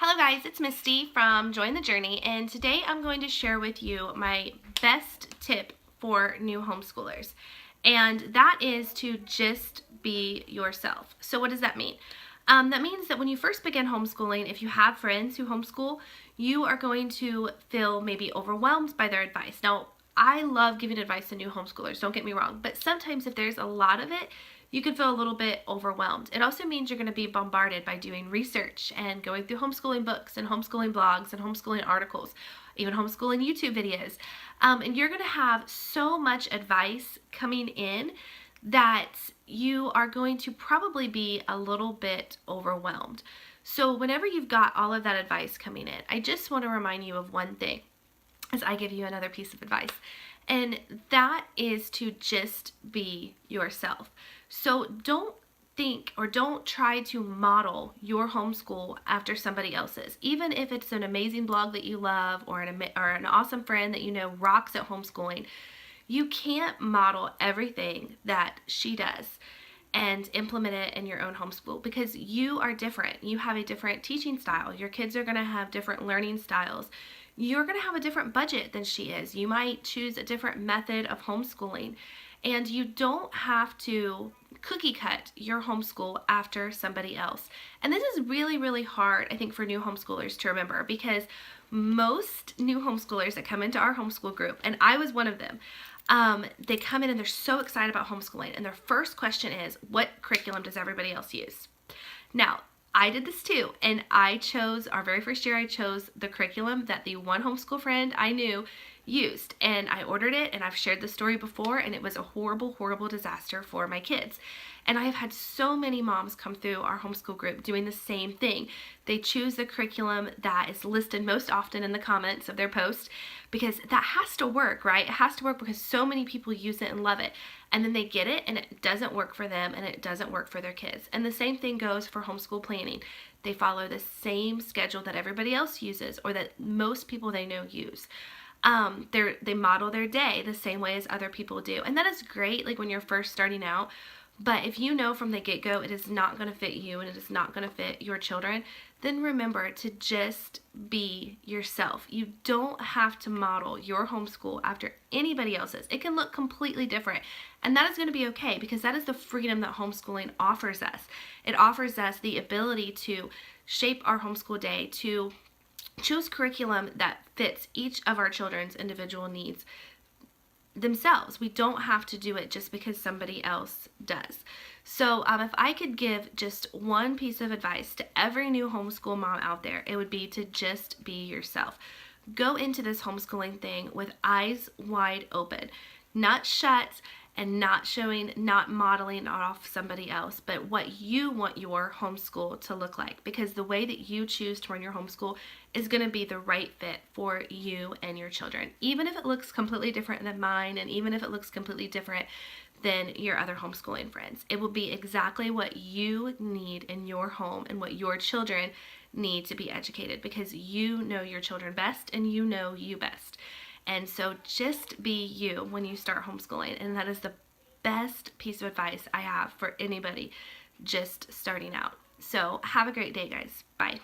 Hello guys, it's Misty from Join the Journey, and today I'm going to share with you my best tip for new homeschoolers, and that is to just be yourself. So what does that mean? That means that when you first begin homeschooling, if you have friends who homeschool, you are going to feel maybe overwhelmed by their advice. Now, I love giving advice to new homeschoolers, don't get me wrong, but sometimes if there's a lot of it, you can feel a little bit overwhelmed. It also means you're going to be bombarded by doing research and going through homeschooling books and homeschooling blogs and homeschooling articles, even homeschooling YouTube videos. And you're going to have so much advice coming in that you are going to probably be a little bit overwhelmed. So whenever you've got all of that advice coming in, I just want to remind you of one thing as I give you another piece of advice. And that is to just be yourself. So don't think or don't try to model your homeschool after somebody else's. Even if it's an amazing blog that you love or an awesome friend that you know rocks at homeschooling, you can't model everything that she does and implement it in your own homeschool because you are different. You have a different teaching style. Your kids are going to have different learning styles. You're going to have a different budget than she is. You might choose a different method of homeschooling, and you don't have to cookie cut your homeschool after somebody else. And this is really, really hard, I think, for new homeschoolers to remember because most new homeschoolers that come into our homeschool group, and I was one of them, they come in and they're so excited about homeschooling, and their first question is, what curriculum does everybody else use? Now, I did this too, and I chose, our very first year, I chose the curriculum that the one homeschool friend I knew used, and I ordered it, and I've shared the story before, and it was a horrible, horrible disaster for my kids. And I have had so many moms come through our homeschool group doing the same thing. They choose the curriculum that is listed most often in the comments of their post because that has to work, right? It has to work because so many people use it and love it. And then they get it and it doesn't work for them and it doesn't work for their kids. And the same thing goes for homeschool planning. They follow the same schedule that everybody else uses or that most people they know use. They model their day the same way as other people do. And that is great, like when you're first starting out. But if you know from the get-go it is not going to fit you and it is not going to fit your children, then remember to just be yourself. You don't have to model your homeschool after anybody else's. It can look completely different. And that is going to be okay because that is the freedom that homeschooling offers us. It offers us the ability to shape our homeschool day, to choose curriculum that fits each of our children's individual needs themselves. We don't have to do it just because somebody else does. So if I could give just one piece of advice to every new homeschool mom out there, it would be to just be yourself. Go into this homeschooling thing with eyes wide open, not shut and not modeling off somebody else, but what you want your homeschool to look like, because the way that you choose to run your homeschool is going to be the right fit for you and your children, even if it looks completely different than mine and even if it looks completely different than your other homeschooling friends. It will be exactly what you need in your home and what your children need to be educated because you know your children best and you know you best. And so just be you when you start homeschooling. And that is the best piece of advice I have for anybody just starting out. So have a great day, guys. Bye.